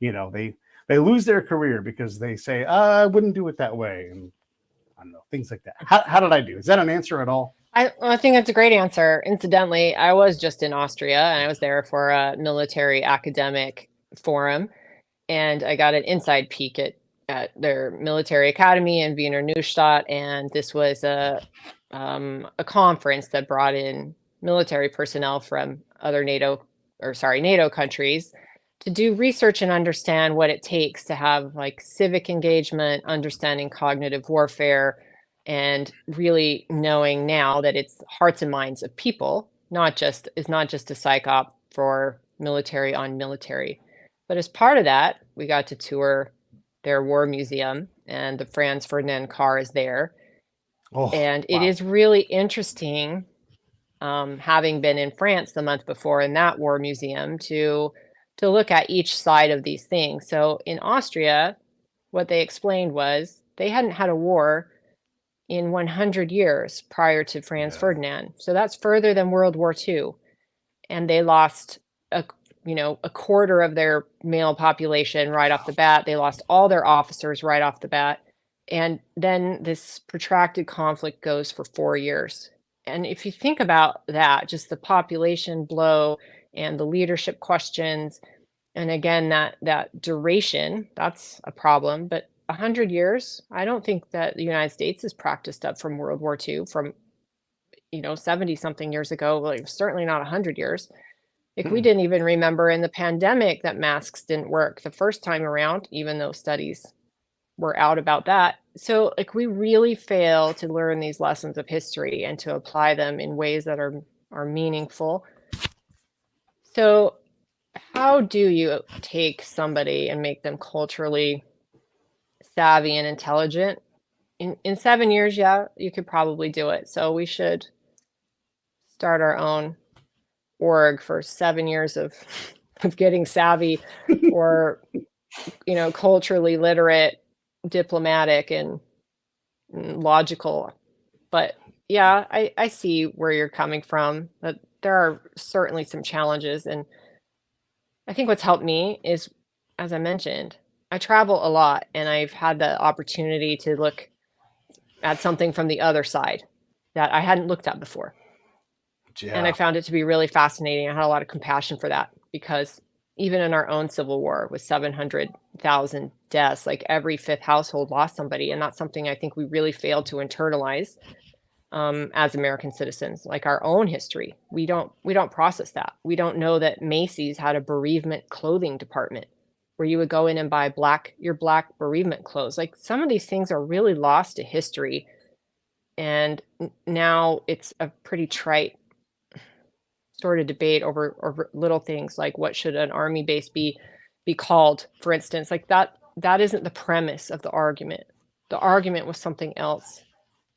S1: you know, they lose their career because they say, I wouldn't do it that way. And I don't know, things like that. How did I do? Is that an answer at all?
S2: I think that's a great answer. Incidentally, I was just in Austria and I was there for a military academic forum, and I got an inside peek at their military academy in Wiener Neustadt. And this was a conference that brought in military personnel from other NATO countries to do research and understand what it takes to have like civic engagement, understanding cognitive warfare, and really knowing now that it's hearts and minds of people, not just a psych op for military on military. But as part of that, we got to tour their war museum, and the Franz Ferdinand car is there.
S1: Oh,
S2: and
S1: wow.
S2: it is really interesting, having been in France the month before in that war museum, to look at each side of these things. So in Austria, what they explained was they hadn't had a war in 100 years prior to Franz Ferdinand. So that's further than World War II. And they lost a quarter of their male population right off the bat. They lost all their officers right off the bat. And then this protracted conflict goes for 4 years. And if you think about that, just the population blow and the leadership questions, and again, that duration, that's a problem. But 100 years, I don't think that the United States is practiced up from World War II, from 70 something years ago. Like, certainly not 100 years. Like, we didn't even remember in the pandemic that masks didn't work the first time around, even though studies were out about that. So like, we really fail to learn these lessons of history and to apply them in ways that are meaningful. So how do you take somebody and make them culturally savvy and intelligent? In 7 years, yeah, you could probably do it. So we should start our own org for 7 years of getting savvy, or culturally literate, diplomatic, and logical. But yeah, I see where you're coming from, but there are certainly some challenges. And I think what's helped me is, as I mentioned, I travel a lot, and I've had the opportunity to look at something from the other side that I hadn't looked at before.
S1: Yeah.
S2: And I found it to be really fascinating. I had a lot of compassion for that, because even in our own Civil War with 700,000 deaths, like every fifth household lost somebody. And that's something I think we really failed to internalize as American citizens. Like our own history, we don't process that. We don't know that Macy's had a bereavement clothing department where you would go in and buy your black bereavement clothes. Like, some of these things are really lost to history. And now it's a pretty trite sort of debate over little things like what should an army base be called, for instance. Like, that isn't the premise of the argument. The argument was something else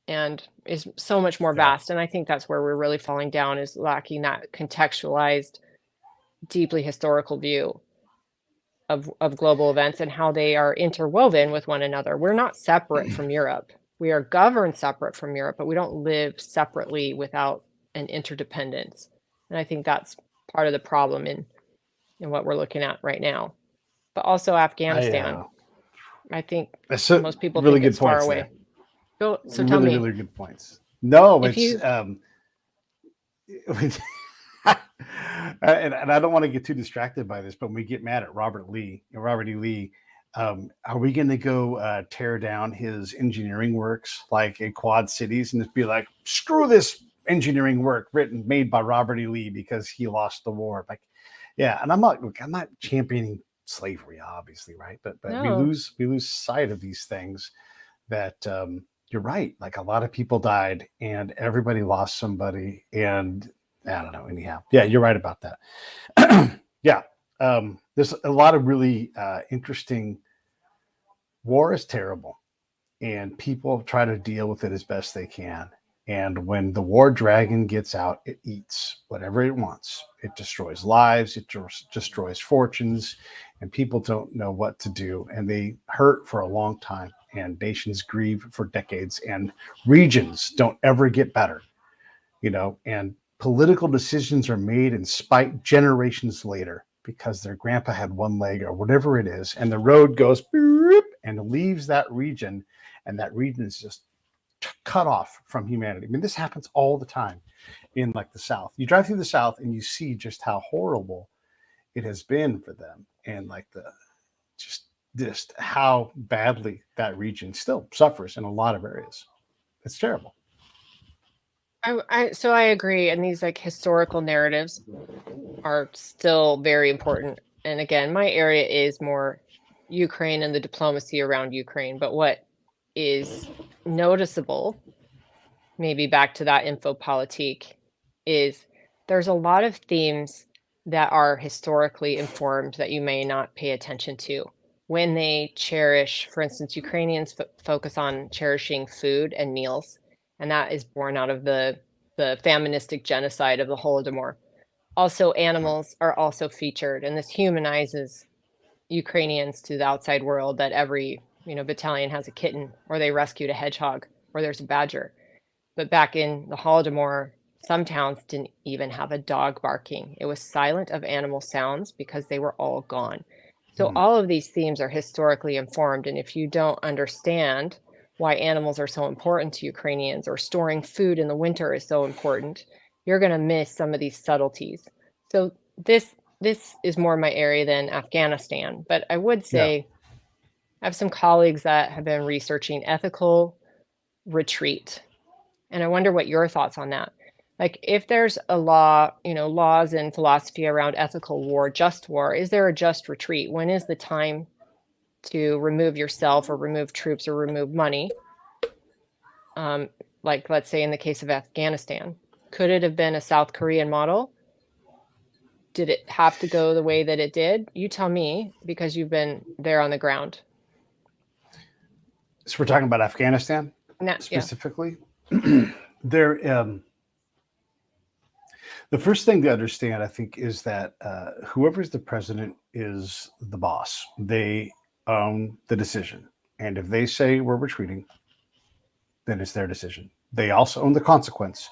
S2: and is so much more vast. And I think that's where we're really falling down, is lacking that contextualized, deeply historical view of global events and how they are interwoven with one another. We're not separate from Europe. We are governed separate from Europe, but we don't live separately without an interdependence. And I think that's part of the problem in what we're looking at right now. But also Afghanistan. I think most people
S1: really
S2: think
S1: good
S2: it's far
S1: points
S2: away.
S1: there.
S2: So tell me.
S1: Really good points. No,
S2: If
S1: it's
S2: you
S1: and I don't want to get too distracted by this, but when we get mad at Robert E. Lee, are we going to go tear down his engineering works like in Quad Cities and just be like, screw this engineering work made by Robert E. Lee because he lost the war? Like, yeah, and I'm not championing slavery, obviously, right? But we
S2: no,
S1: lose sight of these things that you're right. Like a lot of people died and everybody lost somebody. And I don't know. Anyhow, yeah, you're right about that. Yeah. There's a lot of really interesting. War is terrible and people try to deal with it as best they can. And when the war dragon gets out, it eats whatever it wants. It destroys lives, it destroys fortunes, and people don't know what to do. And they hurt for a long time, and nations grieve for decades, and regions don't ever get better, and political decisions are made in spite generations later because their grandpa had one leg or whatever it is, and the road goes and leaves that region, and that region is just cut off from humanity. I mean, this happens all the time in like the South. You drive through the South and you see just how horrible it has been for them, and like just how badly that region still suffers in a lot of areas. It's terrible.
S2: so I agree. And these like historical narratives are still very important. And again, my area is more Ukraine and the diplomacy around Ukraine. But what is noticeable, maybe back to that infopolitik, is there's a lot of themes that are historically informed that you may not pay attention to. When they cherish, for instance, Ukrainians focus on cherishing food and meals, and that is born out of the faministic genocide of the Holodomor. Also, animals are also featured, and this humanizes Ukrainians to the outside world that every, battalion has a kitten, or they rescued a hedgehog, or there's a badger. But back in the Holodomor, some towns didn't even have a dog barking. It was silent of animal sounds because they were all gone. So
S1: Hmm.
S2: all of these themes are historically informed, and if you don't understand why animals are so important to Ukrainians or storing food in the winter is so important, you're going to miss some of these subtleties. So this is more my area than Afghanistan, but I would
S1: Yeah.
S2: say I have some colleagues that have been researching ethical retreat, and I wonder what your thoughts on that. Like if there's a law, laws and philosophy around ethical war, just war, is there a just retreat? When is the time to remove yourself or remove troops or remove money? Um, like let's say in the case of Afghanistan, could it have been a South Korean model? Did it have to go the way that it did? You tell me because you've been there on the ground.
S1: So we're talking about Afghanistan
S2: Yeah.
S1: specifically. There, the first thing to understand, I think, is that whoever's the president is the boss. They own the decision, and if they say we're retreating, then it's their decision. They also own the consequence,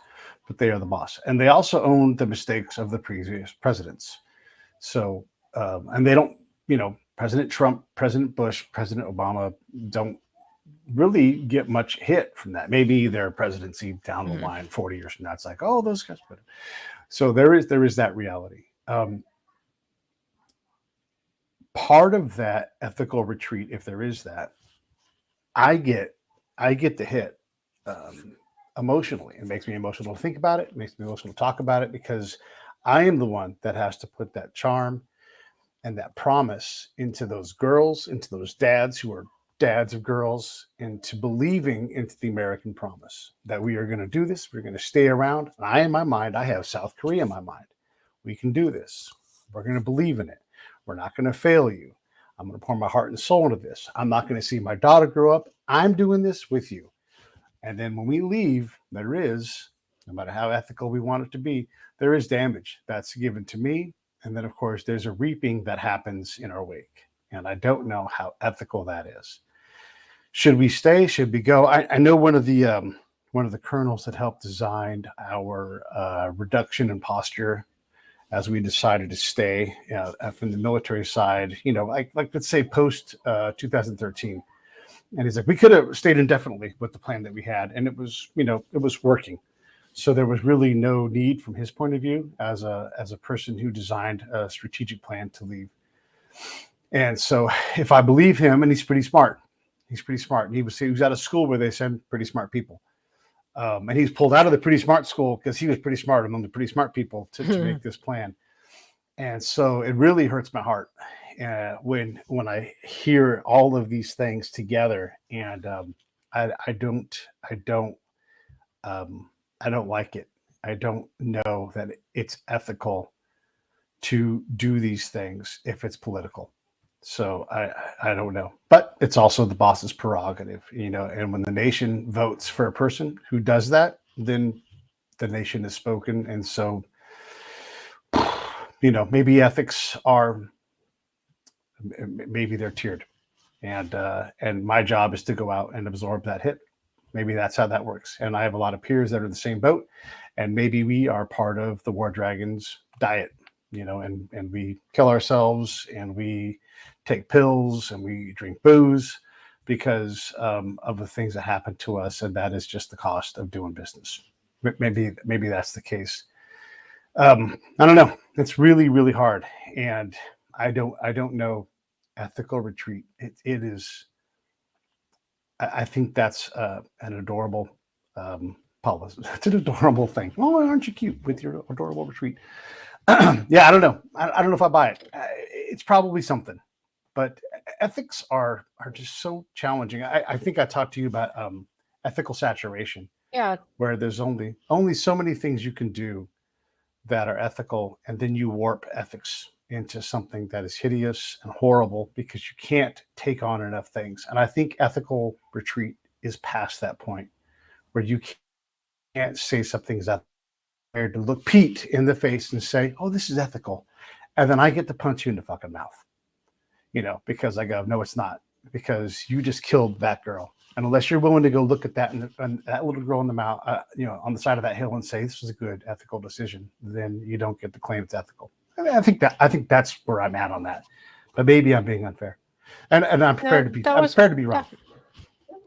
S1: but they are the boss, and they also own the mistakes of the previous presidents. So, and they don't, President Trump, President Bush, President Obama don't really get much hit from that. Maybe their presidency down the
S2: Mhm.
S1: line, 40 years from now, it's like, oh, those guys. But so there is that reality. Part of that ethical retreat, if there is that, I get the hit emotionally. It makes me emotional to think about it. It makes me emotional to talk about it because I am the one that has to put that charm and that promise into those girls, into those dads who are dads of girls, into believing into the American promise that we are going to do this. We're going to stay around. And I, in my mind, I have South Korea in my mind. We can do this. We're going to believe in it. We're not going to fail you. I'm going to pour my heart and soul into this. I'm not going to see my daughter grow up. I'm doing this with you. And then when we leave, there is, no matter how ethical we want it to be, there is damage that's given to me. And then, of course, there's a reaping that happens in our wake. And I don't know how ethical that is. Should we stay? Should we go? I know one of the colonels that helped design our reduction in posture as we decided to stay from the military side. Like let's say post 2013. And he's like, we could have stayed indefinitely with the plan that we had, and it was, it was working. So there was really no need from his point of view as a person who designed a strategic plan to leave. And so if I believe him, and he's pretty smart, and he was out of school where they send pretty smart people. And he's pulled out of the pretty smart school because he was pretty smart among the pretty smart people to make this plan. And so it really hurts my heart when I hear all of these things together, and I don't like it. I don't know that it's ethical to do these things if it's political. So I don't know, but it's also the boss's prerogative, And when the nation votes for a person who does that, then the nation has spoken, and so maybe ethics are, maybe they're tiered, and my job is to go out and absorb that hit. Maybe that's how that works. And I have a lot of peers that are in the same boat, and maybe we are part of the war dragons diet, and we kill ourselves, and we take pills, and we drink booze because of the things that happen to us, and that is just the cost of doing business. Maybe that's the case. I don't know. It's really, really hard, and I don't know. Ethical retreat. It is. I think that's an adorable policy. It's an adorable thing. Oh, aren't you cute with your adorable retreat? Yeah, I don't know. I don't know if I buy it. It's probably something, but ethics are just so challenging. I think I talked to you about ethical saturation.
S2: Yeah.
S1: Where there's only so many things you can do that are ethical, and then you warp ethics into something that is hideous and horrible because you can't take on enough things. And I think ethical retreat is past that point where you can't say something's out there to look Pete in the face and say, oh, this is ethical. And then I get to punch you in the fucking mouth, because I go, no, it's not, because you just killed that girl. And unless you're willing to go look at that and that little girl in the mouth, on the side of that hill and say this was a good ethical decision, then you don't get to claim it's ethical. I think that's where I'm at on that, but maybe I'm being unfair, and I'm prepared to be wrong.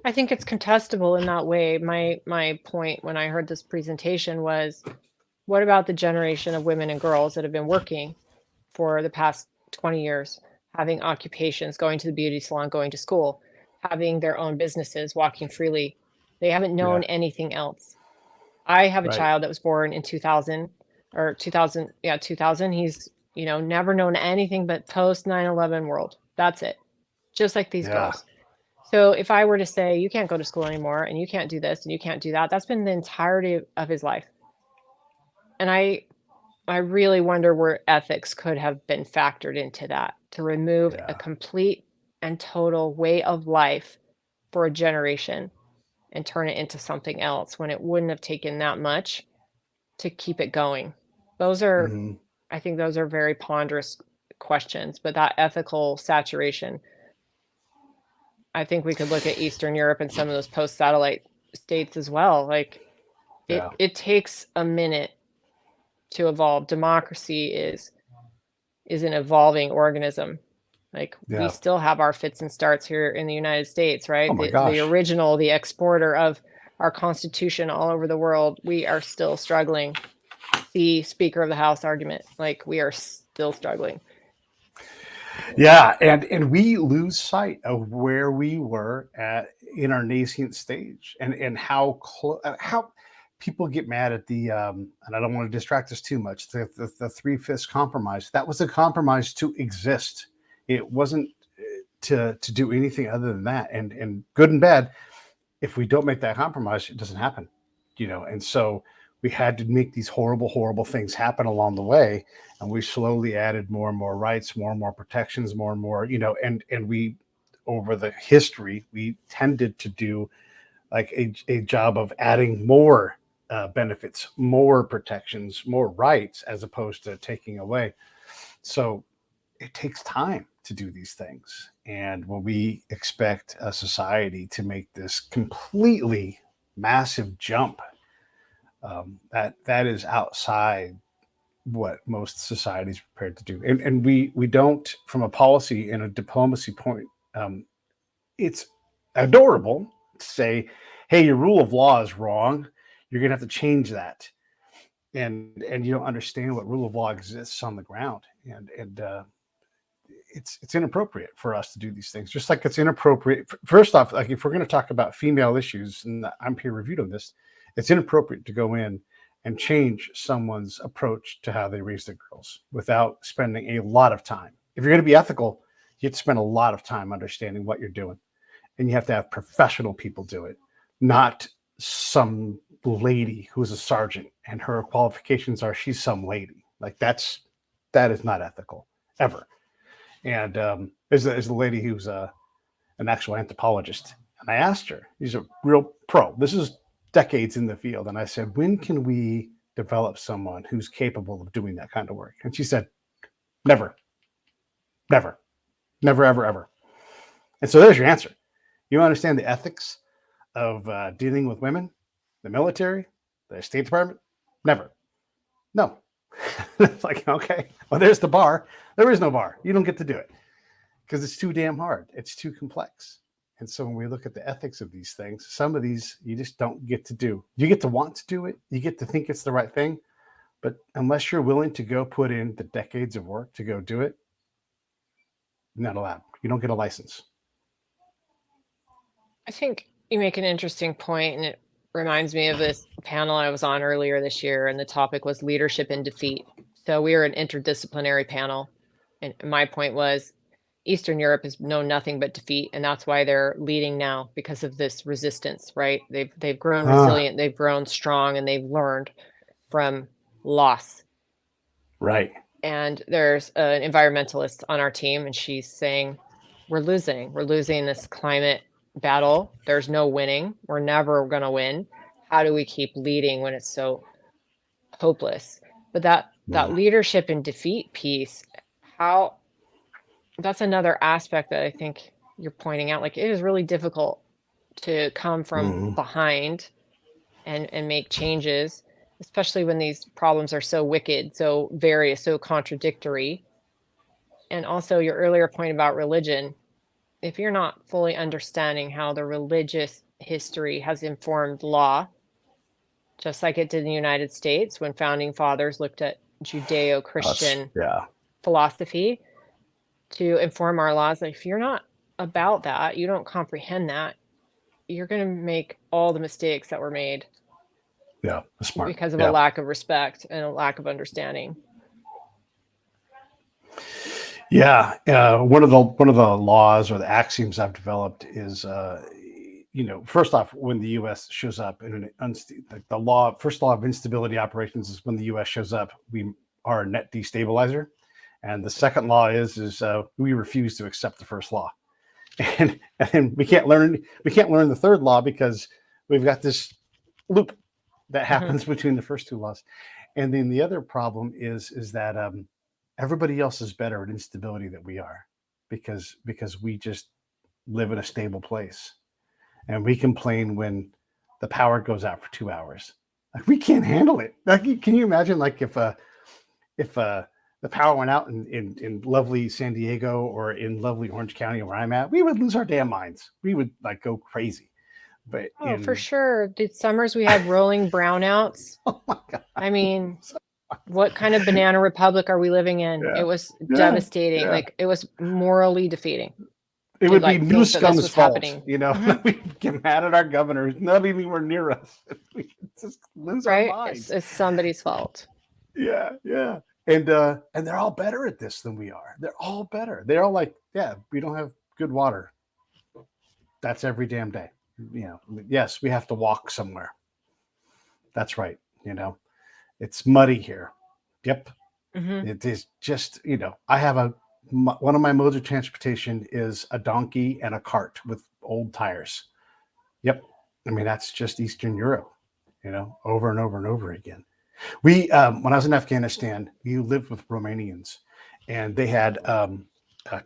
S2: I think it's contestable in that way. My point when I heard this presentation was, what about the generation of women and girls that have been working for the past 20 years, having occupations, going to the beauty salon, going to school, having their own businesses, walking freely? They haven't known anything else. I have a child that was born in 2000. Or 2000, 2000. He's, never known anything but post 9/11 world. That's it. Just like these girls. So if I were to say, you can't go to school anymore, and you can't do this, and you can't do that, that's been the entirety of his life. And I really wonder where ethics could have been factored into that, to remove a complete and total way of life for a generation and turn it into something else when it wouldn't have taken that much to keep it going. Those are, I think those are very ponderous questions, but that ethical saturation, I think we could look at Eastern Europe and some of those post-satellite states as well. Like it takes a minute to evolve. Democracy is an evolving organism. Like we still have our fits and starts here in the United States, right?
S1: Oh my gosh.
S2: The original, the exporter of our Constitution all over the world, we are still struggling. The Speaker of the House argument, like we are still struggling.
S1: Yeah, and we lose sight of where we were in our nascent stage, and how people get mad at the and I don't want to distract us too much. The 3/5 compromise, that was a compromise to exist. It wasn't to do anything other than that. And good and bad, if we don't make that compromise, it doesn't happen. And so we had to make these horrible, horrible things happen along the way. And we slowly added more and more rights, more and more protections, more and more, and we, over the history, we tended to do like a job of adding more benefits, more protections, more rights, as opposed to taking away. So it takes time to do these things. And when we expect a society to make this completely massive jump, that is outside what most societies are prepared to do. And we don't, from a policy and a diplomacy point, it's adorable to say, hey, your rule of law is wrong. You're going to have to change that. And you don't understand what rule of law exists on the ground. And it's inappropriate for us to do these things, just like it's inappropriate. First off, like if we're going to talk about female issues, and I'm peer reviewed on this, it's inappropriate to go in and change someone's approach to how they raise their girls without spending a lot of time. If you're going to be ethical, you have to spend a lot of time understanding what you're doing, and you have to have professional people do it, not some lady who's a sergeant and her qualifications are she's some lady. Like that is not ethical ever. And there's a lady who's an actual anthropologist, and I asked her, he's a real pro. This is decades in the field, and I said, when can we develop someone who's capable of doing that kind of work? And she said, never, never, never, ever, ever. And so there's your answer. You understand the ethics of dealing with women, the military, the State Department? Never. No. It's like, okay, well, there's the bar. There is no bar. You don't get to do it because it's too damn hard. It's too complex. And so when we look at the ethics of these things, some of these you just don't get to do. You get to want to do it. You get to think it's the right thing. But unless you're willing to go put in the decades of work to go do it, you're not allowed. You don't get a license.
S2: I think you make an interesting point, and it reminds me of this panel I was on earlier this year, and the topic was leadership in defeat. So we were an interdisciplinary panel, and my point was Eastern Europe has known nothing but defeat, and that's why they're leading now, because of this resistance, right? They've grown resilient, they've grown strong, and they've learned from loss.
S1: Right.
S2: And there's an environmentalist on our team, and she's saying, we're losing this climate battle. There's no winning. We're never going to win. How do we keep leading when it's so hopeless? But that leadership and defeat piece, that's another aspect that I think you're pointing out. Like, it is really difficult to come from behind and make changes, especially when these problems are so wicked, so various, so contradictory. And also your earlier point about religion, if you're not fully understanding how the religious history has informed law, just like it did in the United States when founding fathers looked at Judeo-Christian philosophy to inform our laws, like, if you're not about that, you don't comprehend that, you're going to make all the mistakes that were made.
S1: Yeah, smart.
S2: Because of a lack of respect and a lack of understanding.
S1: Yeah, one of the laws or the axioms I've developed is, first off, when the U.S. shows up in first law of instability operations is when the U.S. shows up, we are a net destabilizer, and the second law is we refuse to accept the first law, and we can't learn the third law because we've got this loop that happens between the first two laws. And then the other problem is that everybody else is better at instability than we are because we just live in a stable place, and we complain when the power goes out for 2 hours. Like, we can't handle it. Like, can you imagine, like, if the power went out in lovely San Diego or in lovely Orange County where I'm at, we would lose our damn minds. We would like go crazy. But
S2: for sure. The summers we had rolling brownouts.
S1: Oh my God.
S2: I mean, what kind of banana republic are we living in?
S1: Yeah.
S2: It was devastating.
S1: Yeah.
S2: like, it was morally defeating.
S1: It would be New Scum's fault,
S2: happening.
S1: We get mad at our governor, who's not anywhere near us. We just lose our minds.
S2: It's somebody's fault.
S1: Yeah. And they're all better at this than we are. They're all better. They're all like, we don't have good water. That's every damn day. Yes, we have to walk somewhere. That's right. It's muddy here. Yep. It is just, I have one of my modes of transportation is a donkey and a cart with old tires. Yep. I mean, that's just Eastern Europe, over and over and over again. We, when I was in Afghanistan, we lived with Romanians, and they had a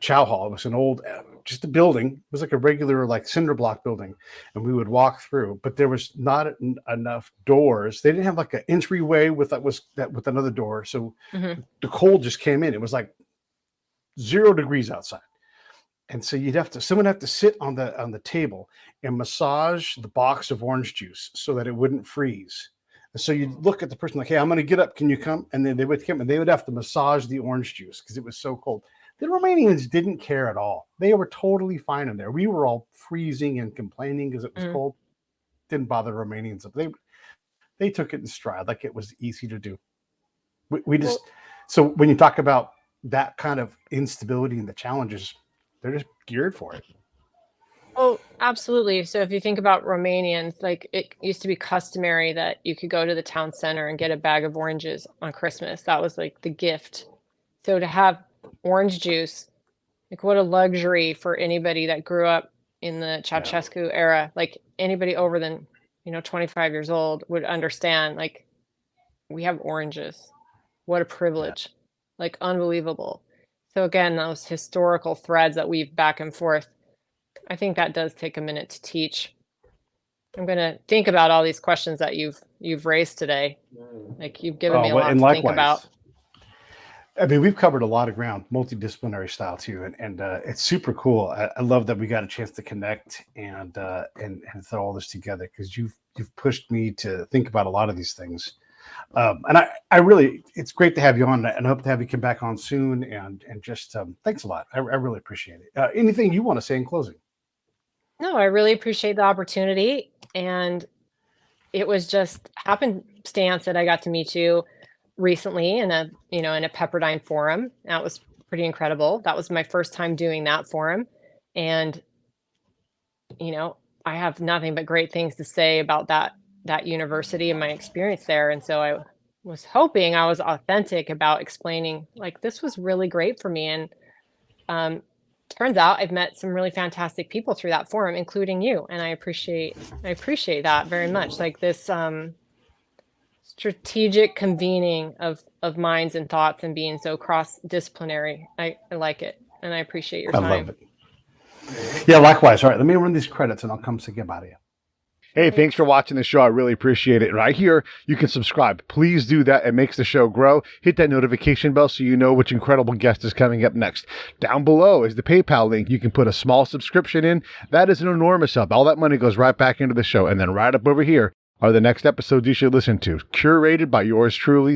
S1: chow hall. It was an old, just a building. It was like a regular, like, cinder block building, and we would walk through. But there was not enough doors. They didn't have like an entryway with another door, so the cold just came in. It was like 0 degrees outside, And so someone have to sit on the table and massage the box of orange juice so that it wouldn't freeze. And so you'd look at the person like, hey, I'm going to get up. Can you come? And then they would come and they would have to massage the orange juice because it was so cold. The Romanians didn't care at all. They were totally fine in there. We were all freezing and complaining because it was cold. Didn't bother Romanians. They took it in stride like it was easy to do. So when you talk about that kind of instability and the challenges, they're just geared for it.
S2: Oh, absolutely. So if you think about Romanians, like it used to be customary that you could go to the town center and get a bag of oranges on Christmas. That was like the gift. So to have orange juice, like what a luxury for anybody that grew up in the Ceausescu era. Like anybody over than, 25 years old would understand, like, we have oranges. What a privilege. Like unbelievable. So again, those historical threads that weave back and forth, I think that does take a minute to teach. I'm going to think about all these questions that you've raised today. Like you've given me a lot to think about.
S1: I mean, we've covered a lot of ground, multidisciplinary style too, and it's super cool. I love that we got a chance to connect and throw all this together because you've pushed me to think about a lot of these things. And I really, it's great to have you on, and I hope to have you come back on soon. And just thanks a lot. I really appreciate it. Anything you want to say in closing?
S2: No, I really appreciate the opportunity, and it was just happenstance that I got to meet you recently in a Pepperdine forum. That was pretty incredible. That was my first time doing that forum, and I have nothing but great things to say about that university and my experience there. And so I was hoping I was authentic about explaining, like, this was really great for me. And turns out I've met some really fantastic people through that forum, including you. And I appreciate that very much. Like this strategic convening of minds and thoughts and being so cross-disciplinary. I like it. And I appreciate your time.
S1: I love it. Yeah, likewise. All right, let me run these credits and I'll come say goodbye to you.
S3: Hey, thanks for watching the show. I really appreciate it. Right here, you can subscribe. Please do that. It makes the show grow. Hit that notification bell so you know which incredible guest is coming up next. Down below is the PayPal link. You can put a small subscription in. That is an enormous help. All that money goes right back into the show. And then right up over here are the next episodes you should listen to, curated by yours truly.